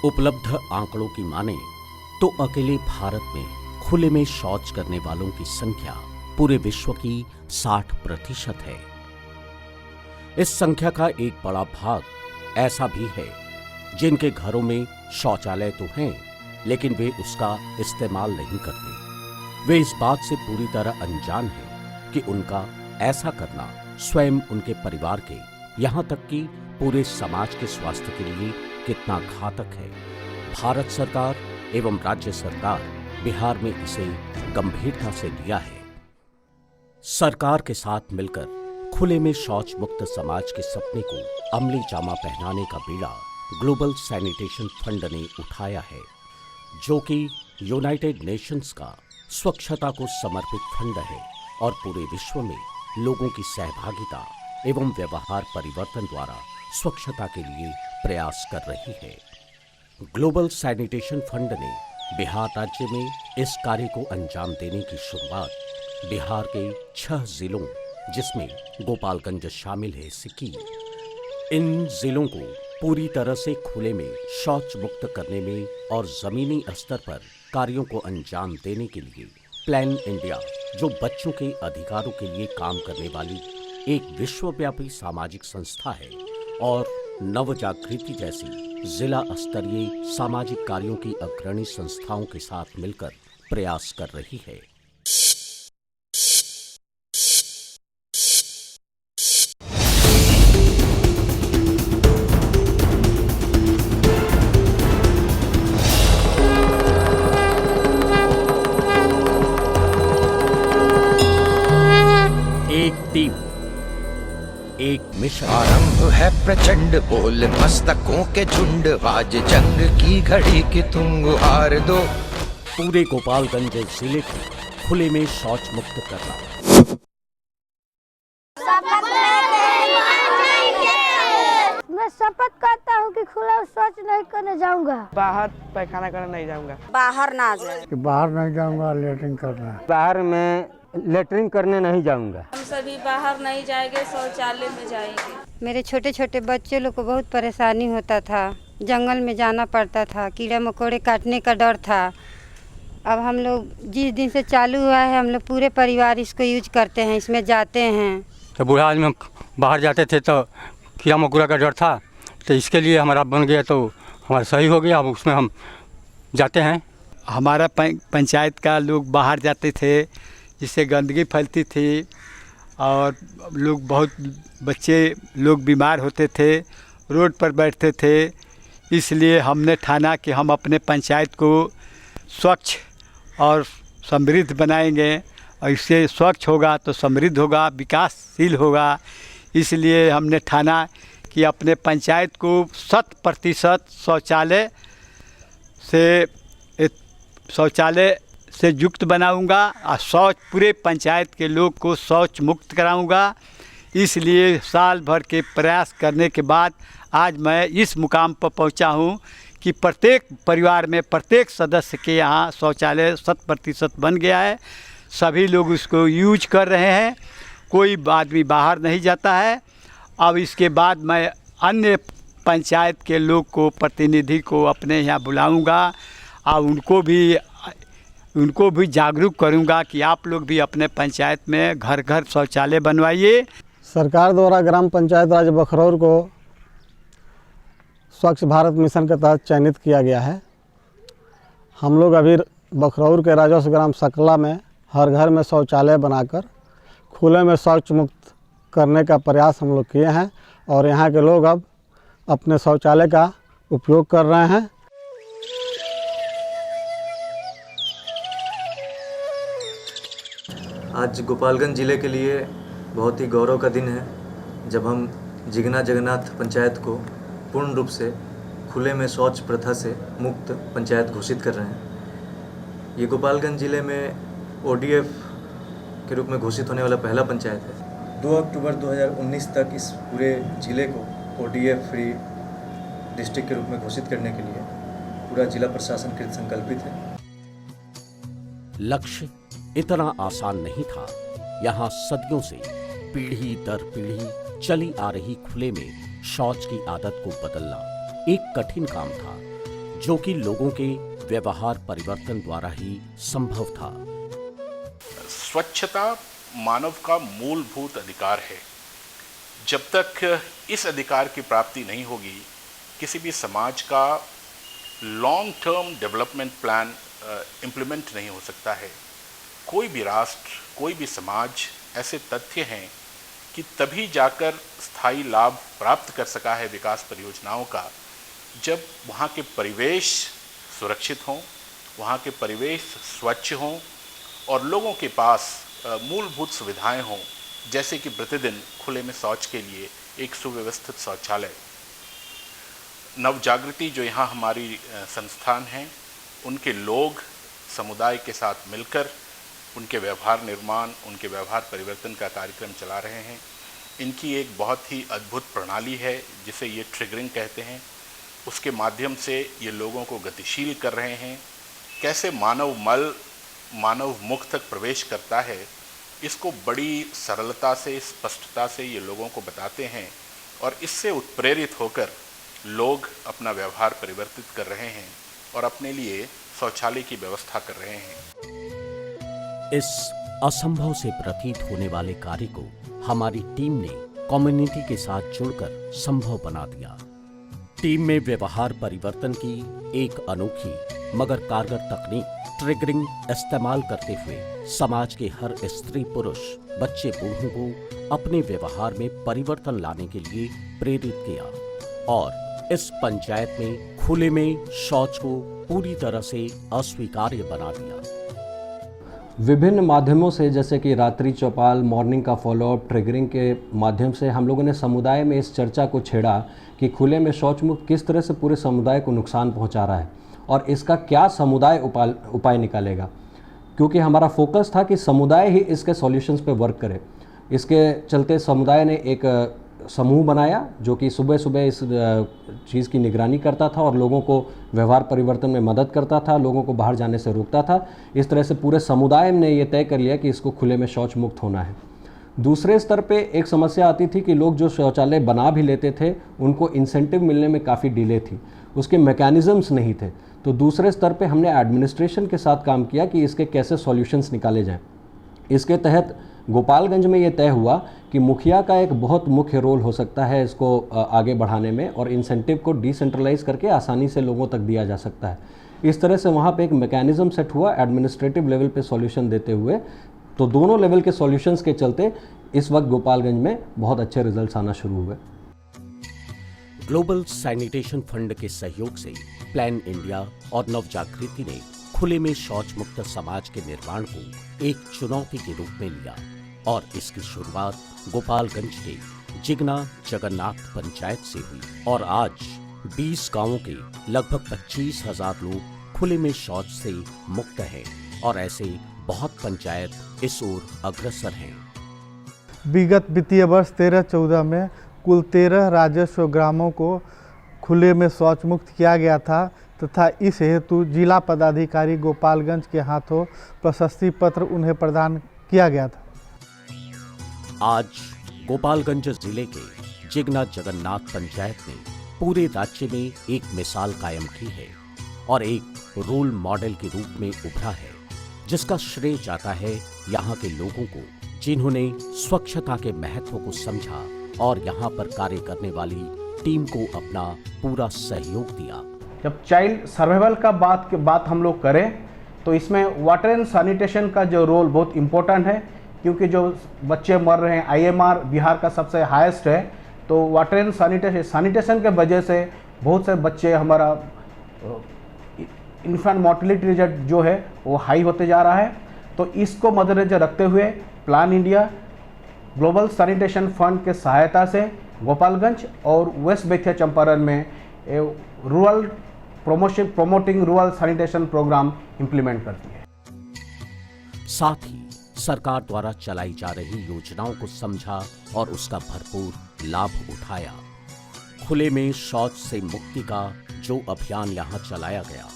उपलब्ध आंकड़ों की माने तो अकेले भारत में खुले में शौच करने वालों की संख्या पूरे विश्व की 60% है। इस संख्या का एक बड़ा भाग ऐसा भी है जिनके घरों में शौचालय तो हैं, लेकिन वे उसका इस्तेमाल नहीं करते। वे इस बात से पूरी तरह अनजान हैं कि उनका ऐसा करना स्वयं उनके परिवार के, यहाँ तक कि पूरे समाज के स्वास्थ्य के लिए कितना घातक है। भारत सरकार एवं राज्य सरकार बिहार में इसे गंभीरता से लिया है। सरकार के साथ मिलकर खुले में शौच मुक्त समाज के सपने को अमली जामा पहनाने का बीड़ा ग्लोबल सैनिटेशन फंड ने उठाया है, जो कि यूनाइटेड नेशंस का स्वच्छता को समर्पित फंड है और पूरे विश्व में लोगों की सहभागिता एवं व्यवहार परिवर्तन द्वारा स्वच्छता के लिए प्रयास कर रही है। ग्लोबल सैनिटेशन फंड ने बिहार राज्य में इस कार्य को अंजाम देने की शुरुआत बिहार के 6 जिलों, जिसमें गोपालगंज शामिल है, से की। इन जिलों को पूरी तरह से खुले में शौच मुक्त करने में और जमीनी स्तर पर कार्यों को अंजाम देने के लिए प्लान इंडिया, जो बच्चों के अधिकारों के लिए काम करने वाली एक विश्वव्यापी सामाजिक संस्था है, और नवजागृति जैसी जिला स्तरीय सामाजिक कार्यों की अग्रणी संस्थाओं के साथ मिलकर प्रयास कर रही है। एक टीम, एक मिशन। आरंभ है प्रचंड, बोल मस्तकों के झुंड, आज जंग की घड़ी की तुम गुहार दो। पूरे गोपालगंज जिले को खुले में शौच मुक्त करना। मैं शपथ करता हूँ कि खुला शौच नहीं करने जाऊंगा। बाहर पैखाना करने नहीं जाऊंगा। बाहर ना जाए। कि बाहर नहीं जाऊंगा, लेटरिन करना। बाहर में लेटरिन करने नहीं जाऊंगा। हम सभी बाहर नहीं जाएंगे, शौचालय में जाएंगे। मेरे छोटे छोटे बच्चे लोग को बहुत परेशानी होता था, जंगल में जाना पड़ता था, कीड़ा मकोड़े काटने का डर था। अब हम लोग जिस दिन से चालू हुआ है, हम लोग पूरे परिवार इसको यूज करते हैं, इसमें जाते हैं। तो बूढ़ा आदमी बाहर जाते थे तो कीड़ा मकोड़ा का डर था, तो इसके लिए हमारा बन गया, तो हमारा सही हो गया। अब उसमें हम जाते हैं। हमारा पंचायत का लोग बाहर जाते थे, जिससे गंदगी फैलती थी और लोग बहुत बच्चे लोग बीमार होते थे, रोड पर बैठते थे। इसलिए हमने ठाना कि हम अपने पंचायत को स्वच्छ और समृद्ध बनाएंगे, और इससे स्वच्छ होगा तो समृद्ध होगा, विकासशील होगा। इसलिए हमने ठाना कि अपने पंचायत को 100% शौचालय से युक्त बनाऊंगा और शौच पूरे पंचायत के लोग को शौच मुक्त कराऊंगा। इसलिए साल भर के प्रयास करने के बाद आज मैं इस मुकाम पर पहुंचा हूं कि प्रत्येक परिवार में प्रत्येक सदस्य के यहाँ शौचालय 100% बन गया है। सभी लोग उसको यूज कर रहे हैं, कोई आदमी बाहर नहीं जाता है। अब इसके बाद मैं अन्य पंचायत के लोग को, प्रतिनिधि को अपने यहाँ बुलाऊंगा और उनको भी जागरूक करूंगा कि आप लोग भी अपने पंचायत में घर घर शौचालय बनवाइए। सरकार द्वारा ग्राम पंचायत राज बखरौर को स्वच्छ भारत मिशन के तहत चयनित किया गया है। हम लोग अभी बखरौर के राजस्व ग्राम सकला में हर घर में शौचालय बनाकर खुले में शौच मुक्त करने का प्रयास हम लोग किए हैं, और यहाँ के लोग अब अपने शौचालय का उपयोग कर रहे हैं। आज गोपालगंज ज़िले के लिए बहुत ही गौरव का दिन है, जब हम जिगना जगन्नाथ पंचायत को पूर्ण रूप से खुले में शौच प्रथा से मुक्त पंचायत घोषित कर रहे हैं। ये गोपालगंज ज़िले में ODF के रूप में घोषित होने वाला पहला पंचायत है। 2 अक्टूबर 2019 तक इस पूरे ज़िले को ODF फ्री डिस्ट्रिक्ट के रूप में घोषित करने के लिए पूरा जिला प्रशासन कृत संकल्पित है। लक्ष्य इतना आसान नहीं था। यहाँ सदियों से पीढ़ी दर पीढ़ी चली आ रही खुले में शौच की आदत को बदलना एक कठिन काम था, जो कि लोगों के व्यवहार परिवर्तन द्वारा ही संभव था। स्वच्छता मानव का मूलभूत अधिकार है। जब तक इस अधिकार की प्राप्ति नहीं होगी, किसी भी समाज का long term development plan implement नहीं हो सकता है। कोई भी राष्ट्र, कोई भी समाज ऐसे तथ्य हैं कि तभी जाकर स्थायी लाभ प्राप्त कर सका है विकास परियोजनाओं का, जब वहाँ के परिवेश सुरक्षित हों, वहाँ के परिवेश स्वच्छ हों और लोगों के पास मूलभूत सुविधाएं हों, जैसे कि प्रतिदिन खुले में शौच के लिए एक सुव्यवस्थित शौचालय। नवजागृति जो यहाँ हमारी संस्थान है, उनके लोग समुदाय के साथ मिलकर उनके व्यवहार निर्माण, उनके व्यवहार परिवर्तन का कार्यक्रम चला रहे हैं। इनकी एक बहुत ही अद्भुत प्रणाली है जिसे ये ट्रिगरिंग कहते हैं। उसके माध्यम से ये लोगों को गतिशील कर रहे हैं। कैसे मानव मल मानव मुख तक प्रवेश करता है, इसको बड़ी सरलता से, स्पष्टता से ये लोगों को बताते हैं और इससे उत्प्रेरित होकर लोग अपना व्यवहार परिवर्तित कर रहे हैं और अपने लिए शौचालय की व्यवस्था कर रहे हैं। इस असंभव से प्रतीत होने वाले कार्य को हमारी टीम ने कम्युनिटी के साथ जुड़कर संभव बना दिया। टीम में व्यवहार परिवर्तन की एक अनोखी मगर कारगर तकनीक ट्रिगरिंग इस्तेमाल करते हुए समाज के हर स्त्री पुरुष, बच्चे बूढ़ों को अपने व्यवहार में परिवर्तन लाने के लिए प्रेरित किया और इस पंचायत में खुले में शौच को पूरी तरह से अस्वीकार्य बना दिया। विभिन्न माध्यमों से, जैसे कि रात्रि चौपाल, मॉर्निंग का फॉलोअप, ट्रिगरिंग के माध्यम से हम लोगों ने समुदाय में इस चर्चा को छेड़ा कि खुले में शौच मुक्त किस तरह से पूरे समुदाय को नुकसान पहुंचा रहा है और इसका क्या समुदाय उपाय निकालेगा, क्योंकि हमारा फोकस था कि समुदाय ही इसके सॉल्यूशंस पे वर्क करे। इसके चलते समुदाय ने एक समूह बनाया जो कि सुबह सुबह इस चीज़ की निगरानी करता था और लोगों को व्यवहार परिवर्तन में मदद करता था, लोगों को बाहर जाने से रोकता था। इस तरह से पूरे समुदाय ने ये तय कर लिया कि इसको खुले में शौच मुक्त होना है। दूसरे स्तर पे एक समस्या आती थी कि लोग जो शौचालय बना भी लेते थे उनको इंसेंटिव मिलने में काफ़ी डिले थी, उसके मैकेनिज़म्स नहीं थे। तो दूसरे स्तर पे हमने एडमिनिस्ट्रेशन के साथ काम किया कि इसके कैसे सॉल्यूशंस निकाले जाएं। इसके तहत गोपालगंज में ये तय हुआ कि मुखिया का एक बहुत मुख्य रोल हो सकता है इसको आगे बढ़ाने में और इंसेंटिव को डिसेंट्रलाइज करके आसानी से लोगों तक दिया जा सकता है। इस तरह से वहाँ पे एक मैकेनिज़्म सेट हुआ एडमिनिस्ट्रेटिव लेवल पे सॉल्यूशन देते हुए। तो दोनों लेवल के सॉल्यूशंस के चलते इस वक्त गोपालगंज में बहुत अच्छे रिजल्ट्स आना शुरू हुए। ग्लोबल सैनिटेशन फंड के सहयोग से प्लान इंडिया और नवजागृति ने खुले में शौच मुक्त समाज के निर्माण को एक चुनौती के रूप में लिया और इसकी शुरुआत गोपालगंज के जिगना जगन्नाथ पंचायत से हुई और आज 20 गांवों के लगभग 25,000 लोग खुले में शौच से मुक्त हैं और ऐसे बहुत पंचायत इस ओर अग्रसर हैं। विगत वित्तीय वर्ष 13-14 में कुल 13 राजस्व ग्रामों को खुले में शौच मुक्त किया गया था तथा इस हेतु जिला पदाधिकारी गोपालगंज के हाथों प्रशस्ति पत्र उन्हें प्रदान किया गया था। आज गोपालगंज जिले के जिगना जगन्नाथ पंचायत ने पूरे राज्य में एक मिसाल कायम की है और एक रोल मॉडल के रूप में उभरा है, जिसका श्रेय जाता है यहाँ के लोगों को, जिन्होंने स्वच्छता के महत्व को समझा और यहाँ पर कार्य करने वाली टीम को अपना पूरा सहयोग दिया। जब चाइल्ड सर्वाइवल का बात हम लोग करें तो इसमें वाटर एंड सैनिटेशन का जो रोल बहुत इम्पोर्टेंट है, क्योंकि जो बच्चे मर रहे हैं IMR बिहार का सबसे हाईएस्ट है। तो वाटर एंड सैनिटेशन के वजह से बहुत से बच्चे, हमारा इन्फेंट मोर्टेलिटी रेट जो है वो हाई होते जा रहा है। तो इसको मद्देनजर रखते हुए plan India global sanitation fund के सहायता से गोपालगंज और वेस्ट बेथिया चंपारण में rural promoting rural sanitation programme implement करती है। साथ ही सरकार द्वारा चलाई जा रही योजनाओं को समझा और उसका भरपूर लाभ उठाया। खुले में शौच से मुक्ति का जो अभियान यहाँ चलाया गया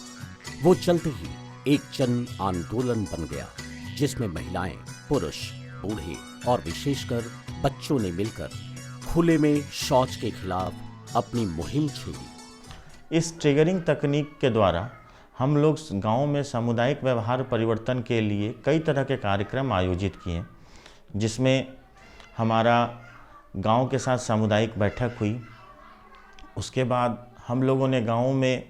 वो चलते ही एक जन आंदोलन बन गया, जिसमें महिलाएं, पुरुष, बूढ़े और विशेषकर बच्चों ने मिलकर खुले में शौच के खिलाफ अपनी मुहिम छेड़ी। इस ट्रिगरिंग तकनीक के द्वारा हम लोग गाँव में सामुदायिक व्यवहार परिवर्तन के लिए कई तरह के कार्यक्रम आयोजित किए, जिसमें हमारा गांव के साथ सामुदायिक बैठक हुई। उसके बाद हम लोगों ने गांव में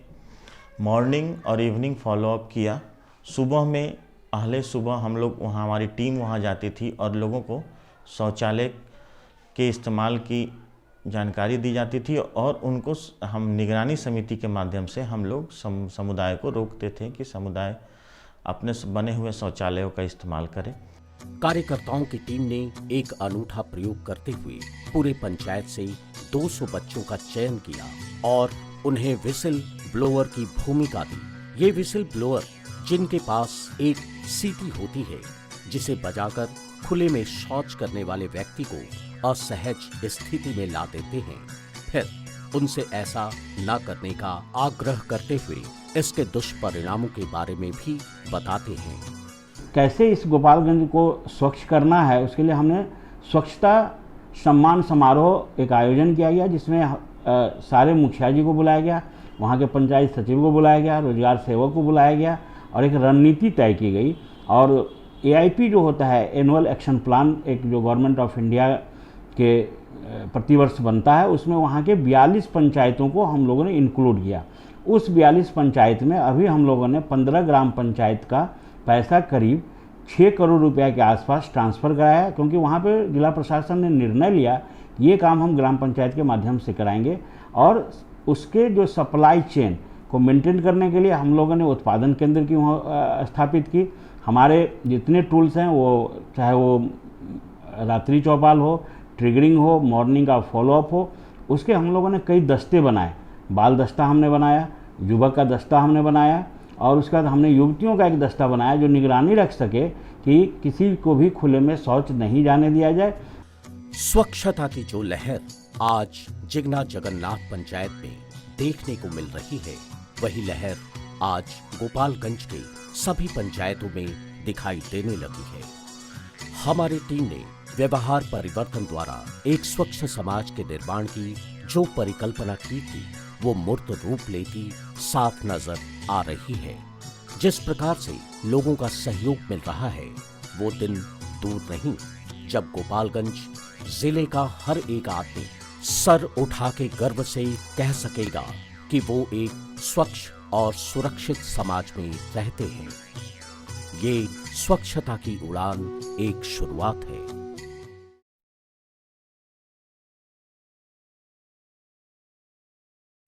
मॉर्निंग और इवनिंग फॉलोअप किया। सुबह में पहले सुबह हम लोग वहाँ, हमारी टीम वहाँ जाती थी और लोगों को शौचालय के इस्तेमाल की जानकारी दी जाती थी और उनको हम निगरानी समिति के माध्यम से हम लोग समुदाय को रोकते थे कि समुदाय अपने बने हुए शौचालयों का इस्तेमाल करे। कार्यकर्ताओं की टीम ने एक अनूठा प्रयोग करते हुए पूरे पंचायत से 200 बच्चों का चयन किया और उन्हें विसिल ब्लोअर की भूमिका दी। ये विसिल ब्लोअर जिनके पास एक सीटी होती है, जिसे बजाकर खुले में शौच करने वाले व्यक्ति को असहज स्थिति में ला देते हैं, फिर उनसे ऐसा न करने का आग्रह करते हुए इसके दुष्परिणामों के बारे में भी बताते हैं। कैसे इस गोपालगंज को स्वच्छ करना है, उसके लिए हमने स्वच्छता सम्मान समारोह एक आयोजन किया गया, जिसमें सारे मुखिया जी को बुलाया गया, वहाँ के पंचायत सचिव को बुलाया गया, रोजगार सेवक को बुलाया गया और एक रणनीति तय की गई। और AIP जो होता है, एनुअल एक्शन प्लान, एक जो गवर्नमेंट ऑफ इंडिया के प्रतिवर्ष बनता है, उसमें वहाँ के 42 पंचायतों को हम लोगों ने इंक्लूड किया। उस 42 पंचायत में अभी हम लोगों ने 15 ग्राम पंचायत का पैसा करीब 6 करोड़ रुपया के आसपास ट्रांसफ़र कराया, क्योंकि वहाँ पे जिला प्रशासन ने निर्णय लिया ये काम हम ग्राम पंचायत के माध्यम से कराएंगे। और उसके जो सप्लाई चेन को मेंटेन करने के लिए हम लोगों ने उत्पादन केंद्र की वहाँ स्थापित की। हमारे जितने टूल्स हैं, वो चाहे वो रात्रि चौपाल हो, ट्रिगरिंग हो, मॉर्निंग का फॉलोअप हो, उसके हम लोगों ने कई दस्ते बनाए। बाल दस्ता हमने बनाया, युवक का दस्ता हमने बनाया और उसके बाद हमने युवतियों का एक दस्ता बनाया जो निगरानी रख सके कि किसी को भी खुले में शौच नहीं जाने दिया जाए। स्वच्छता की जो लहर आज जिगना जगन्नाथ पंचायत में देखने को मिल रही है, वही लहर आज गोपालगंज के सभी पंचायतों में दिखाई देने लगी है। हमारी टीम ने व्यवहार परिवर्तन द्वारा एक स्वच्छ समाज के निर्माण की जो परिकल्पना की थी, वो मूर्त रूप लेती साफ नजर आ रही है। जिस प्रकार से लोगों का सहयोग मिल रहा है, वो दिन दूर नहीं जब गोपालगंज जिले का हर एक आदमी सर उठा के गर्व से कह सकेगा कि वो एक स्वच्छ और सुरक्षित समाज में रहते हैं। ये स्वच्छता की उड़ान एक शुरुआत है।